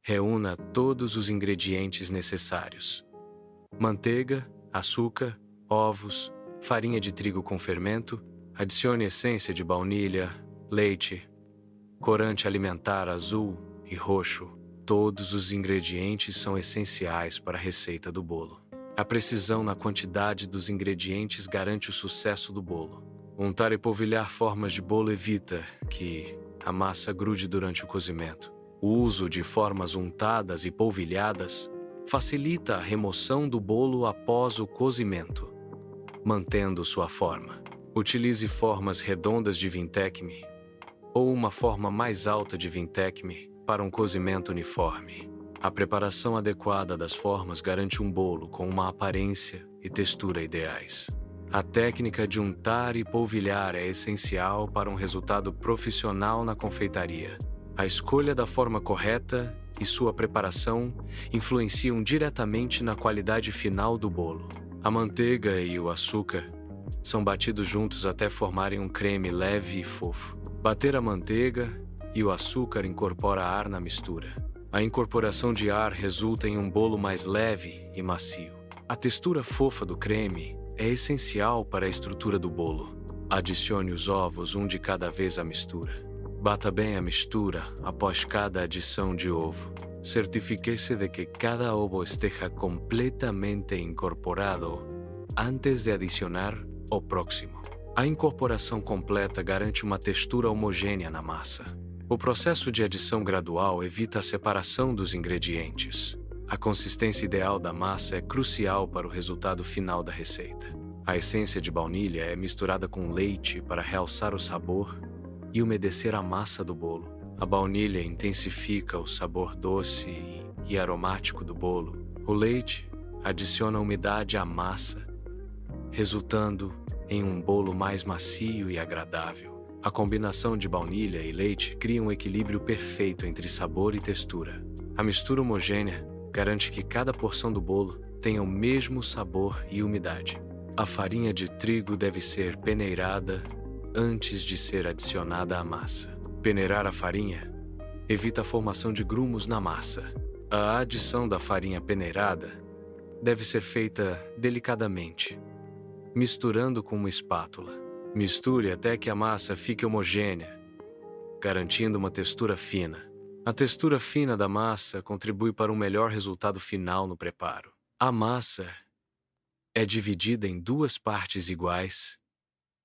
Reúna todos os ingredientes necessários: manteiga, açúcar, ovos, farinha de trigo com fermento, adicione essência de baunilha, leite, corante alimentar azul e roxo. Todos os ingredientes são essenciais para a receita do bolo. A precisão na quantidade dos ingredientes garante o sucesso do bolo. Untar e polvilhar formas de bolo evita que a massa grude durante o cozimento. O uso de formas untadas e polvilhadas facilita a remoção do bolo após o cozimento, mantendo sua forma. Utilize formas redondas de vintecme ou uma forma mais alta de vintecme para um cozimento uniforme. A preparação adequada das formas garante um bolo com uma aparência e textura ideais. A técnica de untar e polvilhar é essencial para um resultado profissional na confeitaria. A escolha da forma correta e sua preparação influenciam diretamente na qualidade final do bolo. A manteiga e o açúcar são batidos juntos até formarem um creme leve e fofo. Bater a manteiga e o açúcar incorpora ar na mistura. A incorporação de ar resulta em um bolo mais leve e macio. A textura fofa do creme é essencial para a estrutura do bolo. Adicione os ovos, um de cada vez à mistura. Bata bem a mistura após cada adição de ovo. Certifique-se de que cada ovo esteja completamente incorporado antes de adicionar o próximo. A incorporação completa garante uma textura homogênea na massa. O processo de adição gradual evita a separação dos ingredientes. A consistência ideal da massa é crucial para o resultado final da receita. A essência de baunilha é misturada com leite para realçar o sabor e umedecer a massa do bolo. A baunilha intensifica o sabor doce e aromático do bolo. O leite adiciona umidade à massa, resultando em um bolo mais macio e agradável. A combinação de baunilha e leite cria um equilíbrio perfeito entre sabor e textura. A mistura homogênea garante que cada porção do bolo tenha o mesmo sabor e umidade. A farinha de trigo deve ser peneirada antes de ser adicionada à massa. Peneirar a farinha evita a formação de grumos na massa. A adição da farinha peneirada deve ser feita delicadamente, misturando com uma espátula. Misture até que a massa fique homogênea, garantindo uma textura fina. A textura fina da massa contribui para um melhor resultado final no preparo. A massa é dividida em duas partes iguais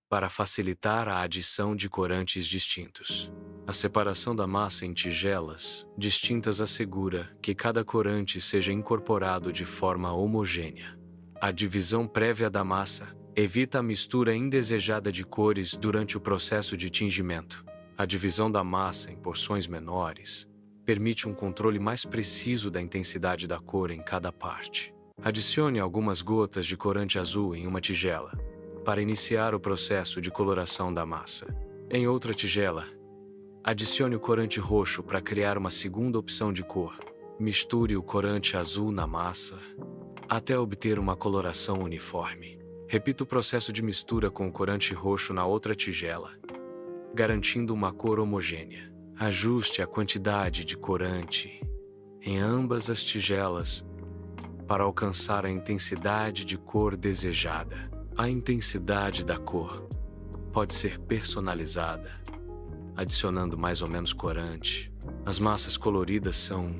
para facilitar a adição de corantes distintos. A separação da massa em tigelas distintas assegura que cada corante seja incorporado de forma homogênea. A divisão prévia da massa evita a mistura indesejada de cores durante o processo de tingimento. A divisão da massa em porções menores permite um controle mais preciso da intensidade da cor em cada parte. Adicione algumas gotas de corante azul em uma tigela para iniciar o processo de coloração da massa. Em outra tigela, adicione o corante roxo para criar uma segunda opção de cor. Misture o corante azul na massa até obter uma coloração uniforme. Repita o processo de mistura com o corante roxo na outra tigela, garantindo uma cor homogênea. Ajuste a quantidade de corante em ambas as tigelas para alcançar a intensidade de cor desejada. A intensidade da cor pode ser personalizada, adicionando mais ou menos corante. As massas coloridas são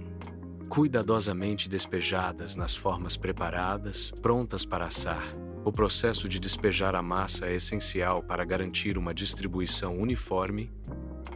cuidadosamente despejadas nas formas preparadas, prontas para assar. O processo de despejar a massa é essencial para garantir uma distribuição uniforme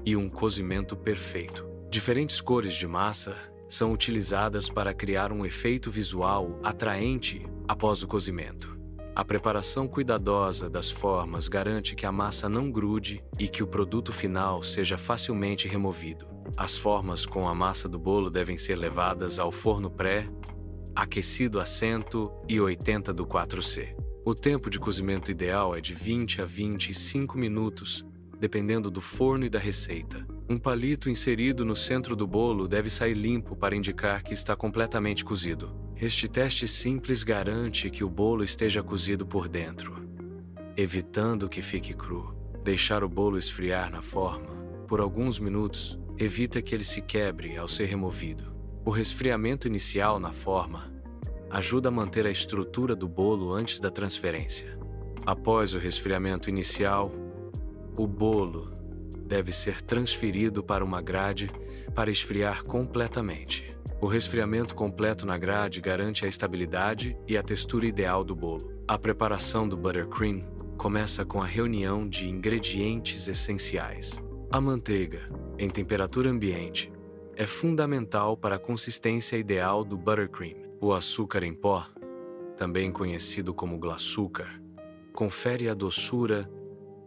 e um cozimento perfeito. Diferentes cores de massa são utilizadas para criar um efeito visual atraente após o cozimento. A preparação cuidadosa das formas garante que a massa não grude e que o produto final seja facilmente removido. As formas com a massa do bolo devem ser levadas ao forno pré-aquecido a 180 do 4C. O tempo de cozimento ideal é de 20 a 25 minutos, dependendo do forno e da receita. Um palito inserido no centro do bolo deve sair limpo para indicar que está completamente cozido. Este teste simples garante que o bolo esteja cozido por dentro, evitando que fique cru. Deixar o bolo esfriar na forma por alguns minutos evita que ele se quebre ao ser removido. O resfriamento inicial na forma ajuda a manter a estrutura do bolo antes da transferência. Após o resfriamento inicial, o bolo deve ser transferido para uma grade para esfriar completamente. O resfriamento completo na grade garante a estabilidade e a textura ideal do bolo. A preparação do buttercream começa com a reunião de ingredientes essenciais. A manteiga, em temperatura ambiente, é fundamental para a consistência ideal do buttercream. O açúcar em pó, também conhecido como glaçúcar, confere a doçura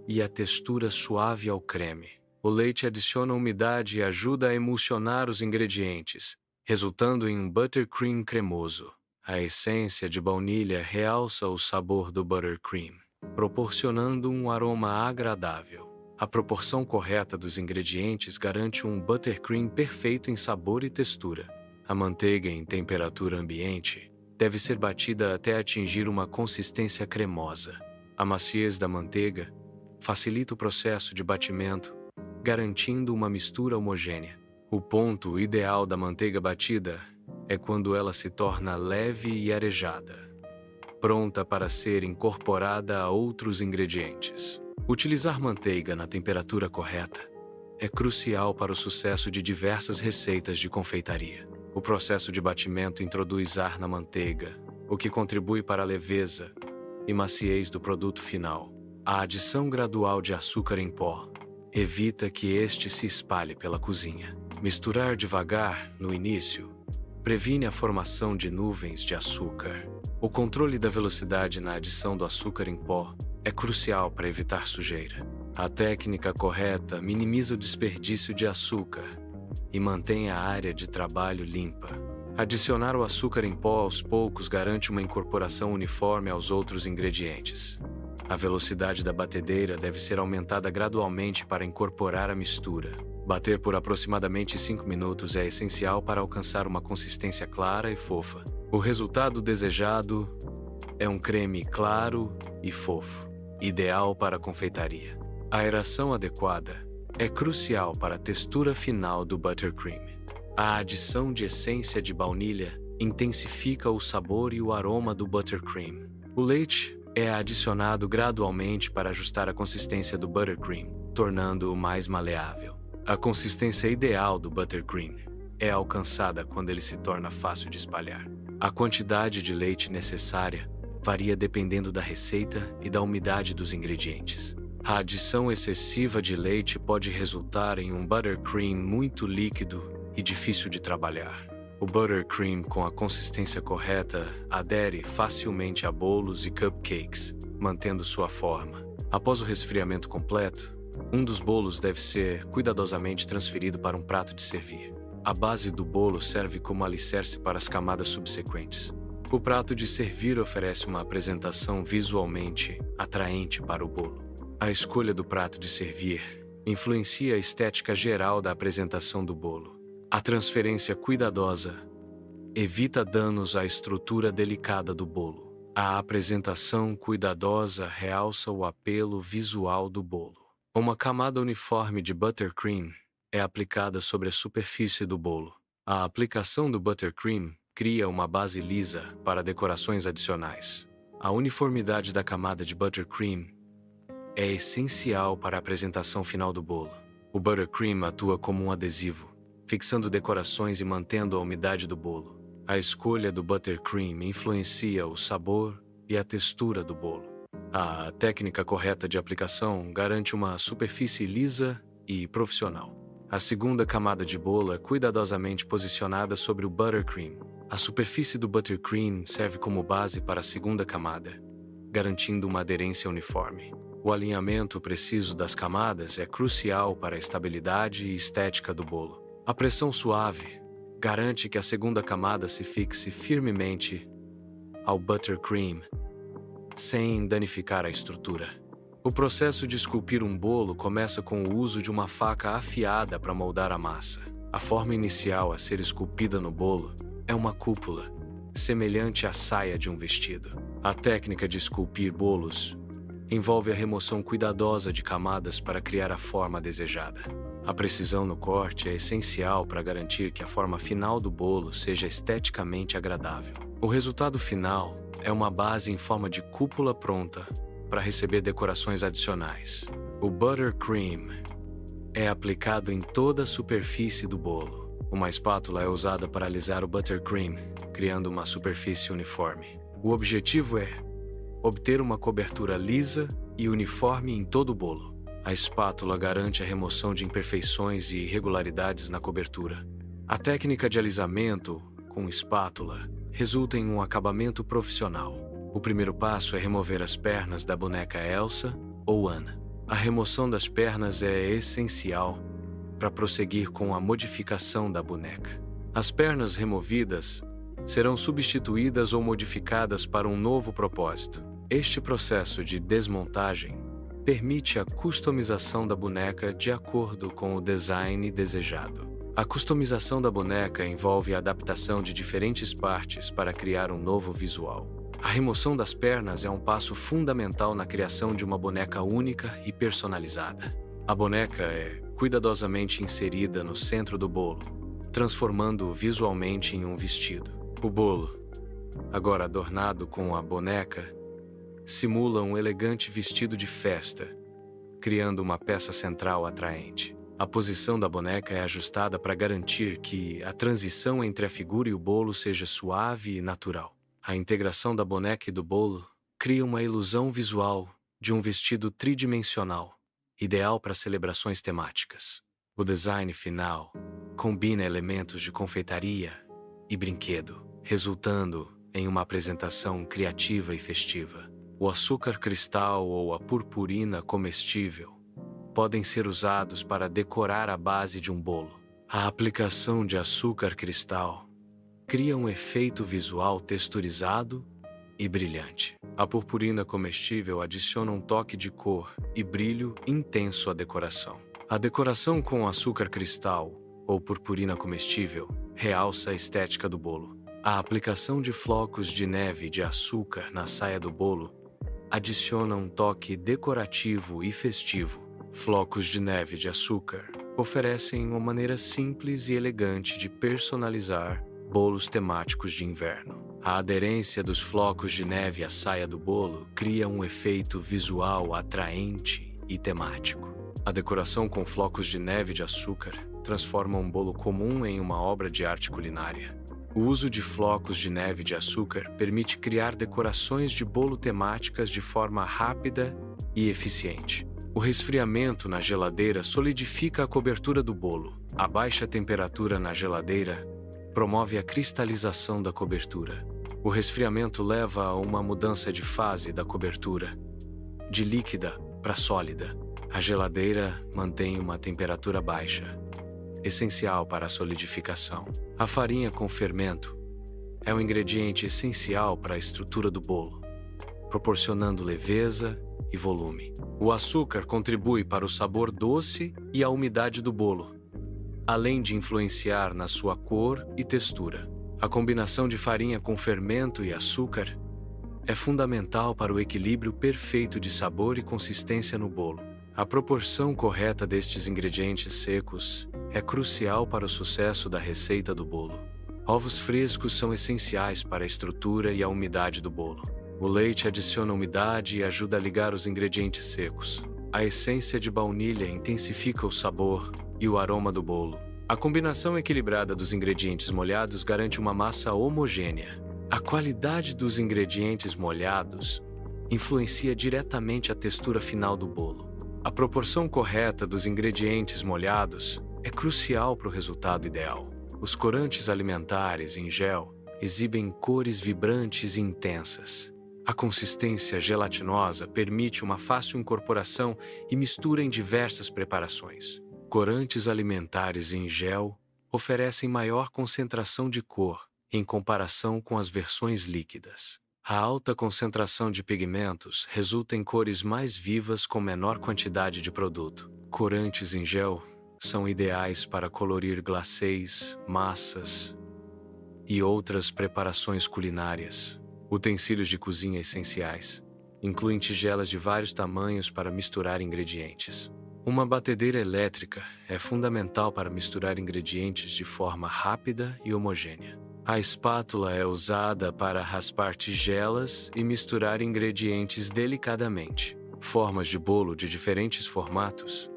e a textura suave ao creme. O leite adiciona umidade e ajuda a emulsionar os ingredientes, resultando em um buttercream cremoso. A essência de baunilha realça o sabor do buttercream, proporcionando um aroma agradável. A proporção correta dos ingredientes garante um buttercream perfeito em sabor e textura. A manteiga em temperatura ambiente deve ser batida até atingir uma consistência cremosa. A maciez da manteiga facilita o processo de batimento, garantindo uma mistura homogênea. O ponto ideal da manteiga batida é quando ela se torna leve e arejada, pronta para ser incorporada a outros ingredientes. Utilizar manteiga na temperatura correta é crucial para o sucesso de diversas receitas de confeitaria. O processo de batimento introduz ar na manteiga, o que contribui para a leveza e maciez do produto final. A adição gradual de açúcar em pó evita que este se espalhe pela cozinha. Misturar devagar no início previne a formação de nuvens de açúcar. O controle da velocidade na adição do açúcar em pó é crucial para evitar sujeira. A técnica correta minimiza o desperdício de açúcar e mantém a área de trabalho limpa. Adicionar o açúcar em pó aos poucos garante uma incorporação uniforme aos outros ingredientes. A velocidade da batedeira deve ser aumentada gradualmente para incorporar a mistura. Bater por aproximadamente 5 minutos é essencial para alcançar uma consistência clara e fofa. O resultado desejado é um creme claro e fofo, ideal para a confeitaria. A aeração adequada é crucial para a textura final do buttercream. A adição de essência de baunilha intensifica o sabor e o aroma do buttercream. O leite é adicionado gradualmente para ajustar a consistência do buttercream, tornando-o mais maleável. A consistência ideal do buttercream é alcançada quando ele se torna fácil de espalhar. A quantidade de leite necessária varia dependendo da receita e da umidade dos ingredientes. A adição excessiva de leite pode resultar em um buttercream muito líquido e difícil de trabalhar. O buttercream com a consistência correta adere facilmente a bolos e cupcakes, mantendo sua forma. Após o resfriamento completo, um dos bolos deve ser cuidadosamente transferido para um prato de servir. A base do bolo serve como alicerce para as camadas subsequentes. O prato de servir oferece uma apresentação visualmente atraente para o bolo. A escolha do prato de servir influencia a estética geral da apresentação do bolo. A transferência cuidadosa evita danos à estrutura delicada do bolo. A apresentação cuidadosa realça o apelo visual do bolo. Uma camada uniforme de buttercream é aplicada sobre a superfície do bolo. A aplicação do buttercream cria uma base lisa para decorações adicionais. A uniformidade da camada de buttercream é essencial para a apresentação final do bolo. O buttercream atua como um adesivo, fixando decorações e mantendo a umidade do bolo. A escolha do buttercream influencia o sabor e a textura do bolo. A técnica correta de aplicação garante uma superfície lisa e profissional. A segunda camada de bolo é cuidadosamente posicionada sobre o buttercream. A superfície do buttercream serve como base para a segunda camada, garantindo uma aderência uniforme. O alinhamento preciso das camadas é crucial para a estabilidade e estética do bolo. A pressão suave garante que a segunda camada se fixe firmemente ao buttercream, sem danificar a estrutura. O processo de esculpir um bolo começa com o uso de uma faca afiada para moldar a massa. A forma inicial a ser esculpida no bolo é uma cúpula, semelhante à saia de um vestido. A técnica de esculpir bolos envolve a remoção cuidadosa de camadas para criar a forma desejada. A precisão no corte é essencial para garantir que a forma final do bolo seja esteticamente agradável. O resultado final é uma base em forma de cúpula pronta para receber decorações adicionais. O buttercream é aplicado em toda a superfície do bolo. Uma espátula é usada para alisar o buttercream, criando uma superfície uniforme. O objetivo é obter uma cobertura lisa e uniforme em todo o bolo. A espátula garante a remoção de imperfeições e irregularidades na cobertura. A técnica de alisamento com espátula resulta em um acabamento profissional. O primeiro passo é remover as pernas da boneca Elsa ou Anna. A remoção das pernas é essencial para prosseguir com a modificação da boneca. As pernas removidas serão substituídas ou modificadas para um novo propósito. Este processo de desmontagem permite a customização da boneca de acordo com o design desejado. A customização da boneca envolve a adaptação de diferentes partes para criar um novo visual. A remoção das pernas é um passo fundamental na criação de uma boneca única e personalizada. A boneca é cuidadosamente inserida no centro do bolo, transformando-o visualmente em um vestido. O bolo, agora adornado com a boneca, simula um elegante vestido de festa, criando uma peça central atraente. A posição da boneca é ajustada para garantir que a transição entre a figura e o bolo seja suave e natural. A integração da boneca e do bolo cria uma ilusão visual de um vestido tridimensional, ideal para celebrações temáticas. O design final combina elementos de confeitaria e brinquedo, resultando em uma apresentação criativa e festiva. O açúcar cristal ou a purpurina comestível podem ser usados para decorar a base de um bolo. A aplicação de açúcar cristal cria um efeito visual texturizado e brilhante. A purpurina comestível adiciona um toque de cor e brilho intenso à decoração. A decoração com açúcar cristal ou purpurina comestível realça a estética do bolo. A aplicação de flocos de neve de açúcar na saia do bolo adiciona um toque decorativo e festivo. Flocos de neve de açúcar oferecem uma maneira simples e elegante de personalizar bolos temáticos de inverno. A aderência dos flocos de neve à saia do bolo cria um efeito visual atraente e temático. A decoração com flocos de neve de açúcar transforma um bolo comum em uma obra de arte culinária. O uso de flocos de neve de açúcar permite criar decorações de bolo temáticas de forma rápida e eficiente. O resfriamento na geladeira solidifica a cobertura do bolo. A baixa temperatura na geladeira promove a cristalização da cobertura. O resfriamento leva a uma mudança de fase da cobertura, de líquida para sólida. A geladeira mantém uma temperatura baixa, essencial para a solidificação. A farinha com fermento é um ingrediente essencial para a estrutura do bolo, proporcionando leveza e volume. O açúcar contribui para o sabor doce e a umidade do bolo, além de influenciar na sua cor e textura. A combinação de farinha com fermento e açúcar é fundamental para o equilíbrio perfeito de sabor e consistência no bolo. A proporção correta destes ingredientes secos é crucial para o sucesso da receita do bolo. Ovos frescos são essenciais para a estrutura e a umidade do bolo. O leite adiciona umidade e ajuda a ligar os ingredientes secos. A essência de baunilha intensifica o sabor e o aroma do bolo. A combinação equilibrada dos ingredientes molhados garante uma massa homogênea. A qualidade dos ingredientes molhados influencia diretamente a textura final do bolo. A proporção correta dos ingredientes molhados é crucial para o resultado ideal. Os corantes alimentares em gel exibem cores vibrantes e intensas. A consistência gelatinosa permite uma fácil incorporação e mistura em diversas preparações. Corantes alimentares em gel oferecem maior concentração de cor em comparação com as versões líquidas. A alta concentração de pigmentos resulta em cores mais vivas com menor quantidade de produto. Corantes em gel são ideais para colorir glacês, massas e outras preparações culinárias. Utensílios de cozinha essenciais incluem tigelas de vários tamanhos para misturar ingredientes. Uma batedeira elétrica é fundamental para misturar ingredientes de forma rápida e homogênea. A espátula é usada para raspar tigelas e misturar ingredientes delicadamente. Formas de bolo de diferentes formatos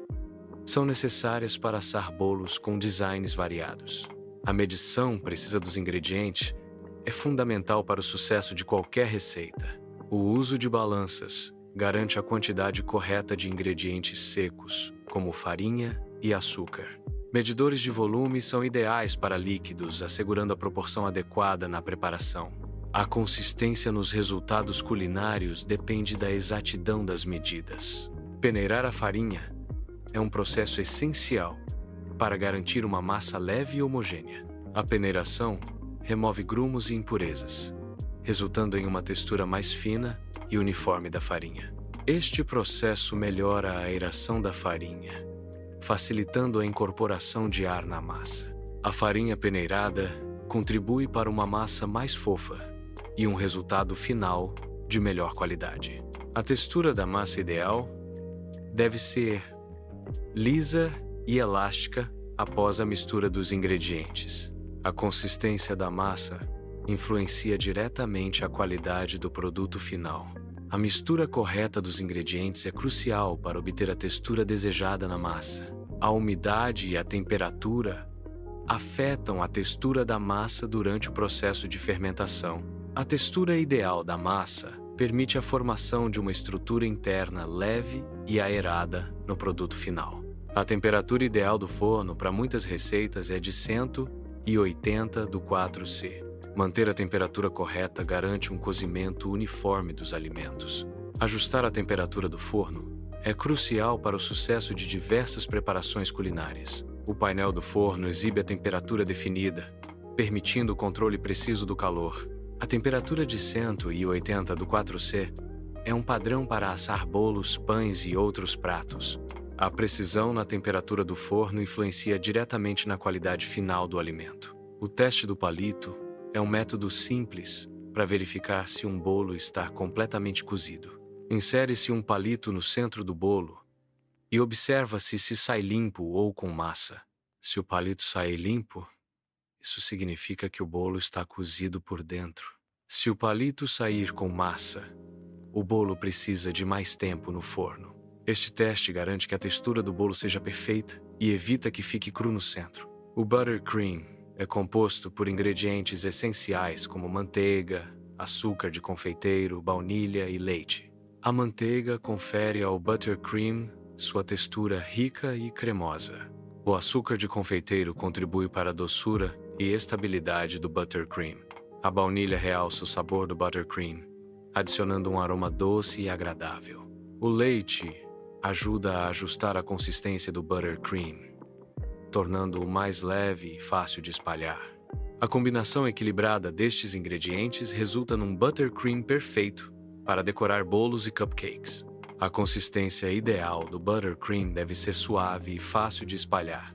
são necessárias para assar bolos com designs variados. A medição precisa dos ingredientes é fundamental para o sucesso de qualquer receita. O uso de balanças garante a quantidade correta de ingredientes secos, como farinha e açúcar. Medidores de volume são ideais para líquidos, assegurando a proporção adequada na preparação. A consistência nos resultados culinários depende da exatidão das medidas. Peneirar a farinha é um processo essencial para garantir uma massa leve e homogênea. A peneiração remove grumos e impurezas, resultando em uma textura mais fina e uniforme da farinha. Este processo melhora a aeração da farinha, facilitando a incorporação de ar na massa. A farinha peneirada contribui para uma massa mais fofa e um resultado final de melhor qualidade. A textura da massa ideal deve ser lisa e elástica após a mistura dos ingredientes. A consistência da massa influencia diretamente a qualidade do produto final. A mistura correta dos ingredientes é crucial para obter a textura desejada na massa. A umidade e a temperatura afetam a textura da massa durante o processo de fermentação. A textura ideal da massa permite a formação de uma estrutura interna leve e aerada no produto final. A temperatura ideal do forno para muitas receitas é de 180 do 4C. Manter a temperatura correta garante um cozimento uniforme dos alimentos. Ajustar a temperatura do forno é crucial para o sucesso de diversas preparações culinárias. O painel do forno exibe a temperatura definida, permitindo o controle preciso do calor. A temperatura de 180 do 4C é um padrão para assar bolos, pães e outros pratos. A precisão na temperatura do forno influencia diretamente na qualidade final do alimento. O teste do palito é um método simples para verificar se um bolo está completamente cozido. Insere-se um palito no centro do bolo e observa-se se sai limpo ou com massa. Se o palito sair limpo, isso significa que o bolo está cozido por dentro. Se o palito sair com massa, o bolo precisa de mais tempo no forno. Este teste garante que a textura do bolo seja perfeita e evita que fique cru no centro. O buttercream é composto por ingredientes essenciais como manteiga, açúcar de confeiteiro, baunilha e leite. A manteiga confere ao buttercream sua textura rica e cremosa. O açúcar de confeiteiro contribui para a doçura e estabilidade do buttercream. A baunilha realça o sabor do buttercream, adicionando um aroma doce e agradável. O leite ajuda a ajustar a consistência do buttercream, tornando-o mais leve e fácil de espalhar. A combinação equilibrada destes ingredientes resulta num buttercream perfeito para decorar bolos e cupcakes. A consistência ideal do buttercream deve ser suave e fácil de espalhar,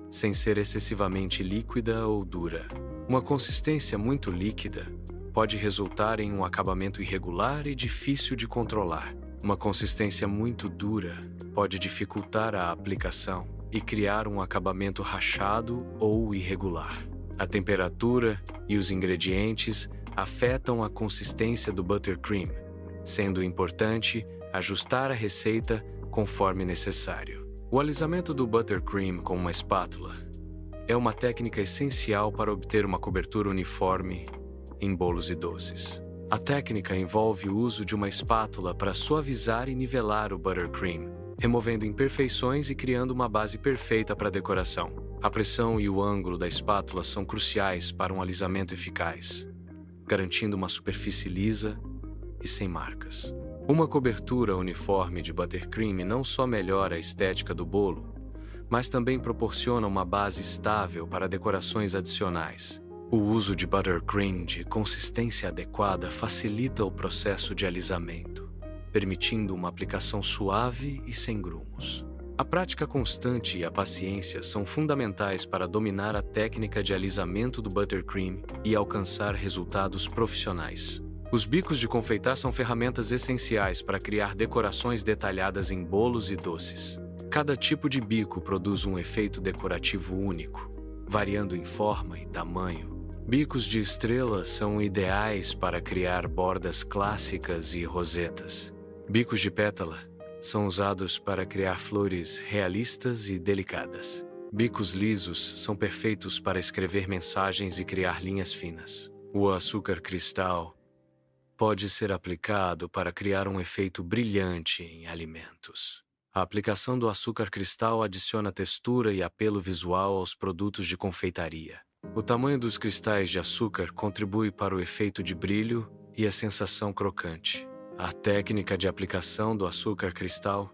sem ser excessivamente líquida ou dura. Uma consistência muito líquida pode resultar em um acabamento irregular e difícil de controlar. Uma consistência muito dura pode dificultar a aplicação e criar um acabamento rachado ou irregular. A temperatura e os ingredientes afetam a consistência do buttercream, sendo importante ajustar a receita conforme necessário. O alisamento do buttercream com uma espátula é uma técnica essencial para obter uma cobertura uniforme em bolos e doces. A técnica envolve o uso de uma espátula para suavizar e nivelar o buttercream, removendo imperfeições e criando uma base perfeita para a decoração. A pressão e o ângulo da espátula são cruciais para um alisamento eficaz, garantindo uma superfície lisa e sem marcas. Uma cobertura uniforme de buttercream não só melhora a estética do bolo, mas também proporciona uma base estável para decorações adicionais. O uso de buttercream de consistência adequada facilita o processo de alisamento, permitindo uma aplicação suave e sem grumos. A prática constante e a paciência são fundamentais para dominar a técnica de alisamento do buttercream e alcançar resultados profissionais. Os bicos de confeitar são ferramentas essenciais para criar decorações detalhadas em bolos e doces. Cada tipo de bico produz um efeito decorativo único, variando em forma e tamanho. Bicos de estrela são ideais para criar bordas clássicas e rosetas. Bicos de pétala são usados para criar flores realistas e delicadas. Bicos lisos são perfeitos para escrever mensagens e criar linhas finas. O açúcar cristal pode ser aplicado para criar um efeito brilhante em alimentos. A aplicação do açúcar cristal adiciona textura e apelo visual aos produtos de confeitaria. O tamanho dos cristais de açúcar contribui para o efeito de brilho e a sensação crocante. A técnica de aplicação do açúcar cristal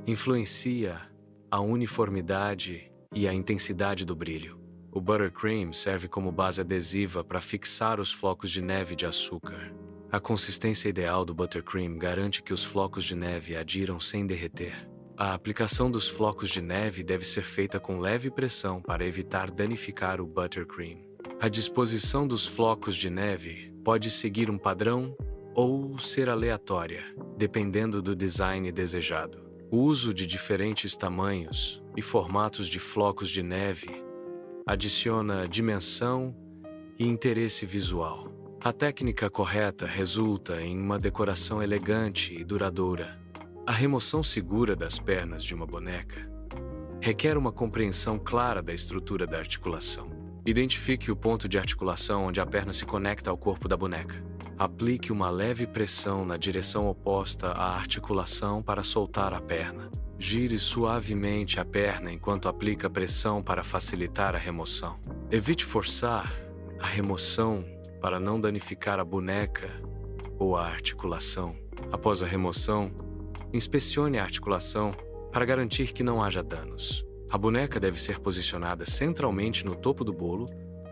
influencia a uniformidade e a intensidade do brilho. O buttercream serve como base adesiva para fixar os flocos de neve de açúcar. A consistência ideal do buttercream garante que os flocos de neve adiram sem derreter. A aplicação dos flocos de neve deve ser feita com leve pressão para evitar danificar o buttercream. A disposição dos flocos de neve pode seguir um padrão ou ser aleatória, dependendo do design desejado. O uso de diferentes tamanhos e formatos de flocos de neve adiciona dimensão e interesse visual. A técnica correta resulta em uma decoração elegante e duradoura. A remoção segura das pernas de uma boneca requer uma compreensão clara da estrutura da articulação. Identifique o ponto de articulação onde a perna se conecta ao corpo da boneca. Aplique uma leve pressão na direção oposta à articulação para soltar a perna. Gire suavemente a perna enquanto aplica pressão para facilitar a remoção. Evite forçar a remoção para não danificar a boneca ou a articulação. Após a remoção, inspecione a articulação para garantir que não haja danos. A boneca deve ser posicionada centralmente no topo do bolo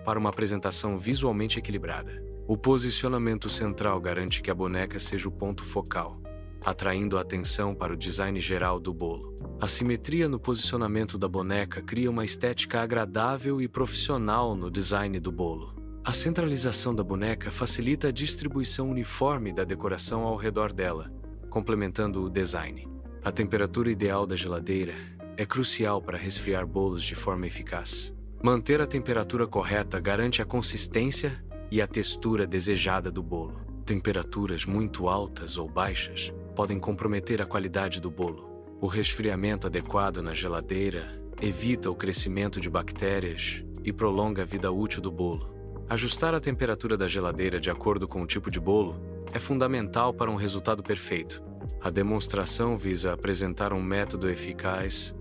para uma apresentação visualmente equilibrada. O posicionamento central garante que a boneca seja o ponto focal, atraindo a atenção para o design geral do bolo. A simetria no posicionamento da boneca cria uma estética agradável e profissional no design do bolo. A centralização da boneca facilita a distribuição uniforme da decoração ao redor dela, complementando o design. A temperatura ideal da geladeira é crucial para resfriar bolos de forma eficaz. Manter a temperatura correta garante a consistência e a textura desejada do bolo. Temperaturas muito altas ou baixas podem comprometer a qualidade do bolo. O resfriamento adequado na geladeira evita o crescimento de bactérias e prolonga a vida útil do bolo. Ajustar a temperatura da geladeira de acordo com o tipo de bolo é fundamental para um resultado perfeito. A demonstração visa apresentar um método eficaz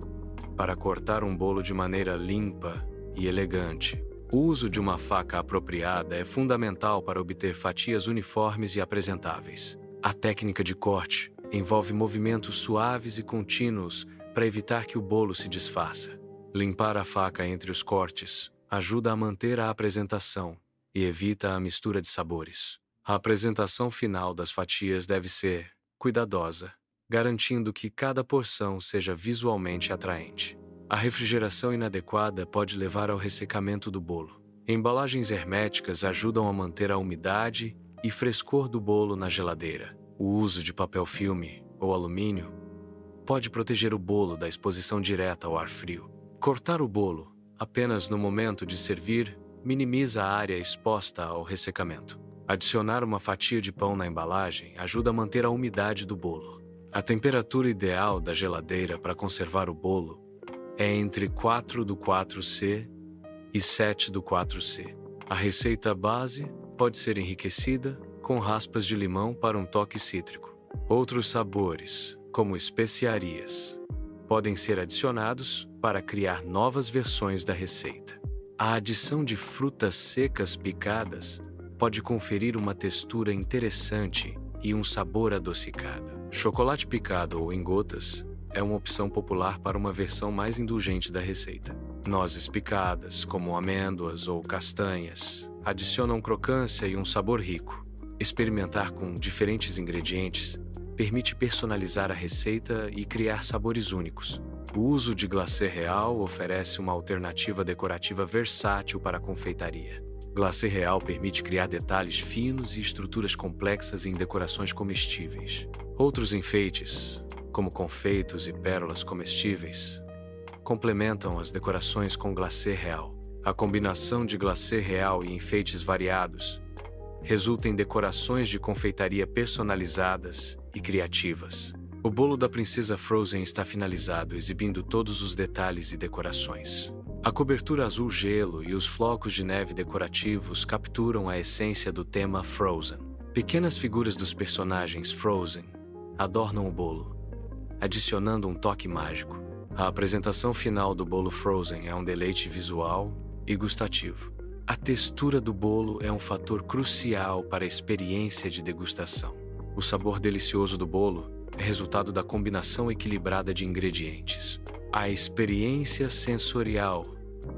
para cortar um bolo de maneira limpa e elegante. O uso de uma faca apropriada é fundamental para obter fatias uniformes e apresentáveis. A técnica de corte envolve movimentos suaves e contínuos para evitar que o bolo se desfaça. Limpar a faca entre os cortes ajuda a manter a apresentação e evita a mistura de sabores. A apresentação final das fatias deve ser cuidadosa, garantindo que cada porção seja visualmente atraente. A refrigeração inadequada pode levar ao ressecamento do bolo. Embalagens herméticas ajudam a manter a umidade e frescor do bolo na geladeira. O uso de papel filme ou alumínio pode proteger o bolo da exposição direta ao ar frio. Cortar o bolo apenas no momento de servir minimiza a área exposta ao ressecamento. Adicionar uma fatia de pão na embalagem ajuda a manter a umidade do bolo. A temperatura ideal da geladeira para conservar o bolo é entre 4 do 4C e 7 do 4C. A receita base pode ser enriquecida com raspas de limão para um toque cítrico. Outros sabores, como especiarias, podem ser adicionados para criar novas versões da receita. A adição de frutas secas picadas pode conferir uma textura interessante e um sabor adocicado. Chocolate picado ou em gotas é uma opção popular para uma versão mais indulgente da receita. Nozes picadas, como amêndoas ou castanhas, adicionam crocância e um sabor rico. Experimentar com diferentes ingredientes permite personalizar a receita e criar sabores únicos. O uso de glacê real oferece uma alternativa decorativa versátil para a confeitaria. Glacê real permite criar detalhes finos e estruturas complexas em decorações comestíveis. Outros enfeites, como confeitos e pérolas comestíveis, complementam as decorações com glacê real. A combinação de glacê real e enfeites variados resulta em decorações de confeitaria personalizadas e criativas. O bolo da princesa Frozen está finalizado, exibindo todos os detalhes e decorações. A cobertura azul gelo e os flocos de neve decorativos capturam a essência do tema Frozen. Pequenas figuras dos personagens Frozen adornam o bolo, adicionando um toque mágico. A apresentação final do bolo Frozen é um deleite visual e gustativo. A textura do bolo é um fator crucial para a experiência de degustação. O sabor delicioso do bolo é resultado da combinação equilibrada de ingredientes. A experiência sensorial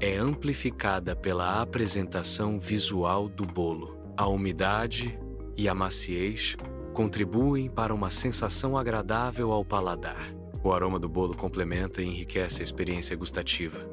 é amplificada pela apresentação visual do bolo. A umidade e a maciez contribuem para uma sensação agradável ao paladar. O aroma do bolo complementa e enriquece a experiência gustativa.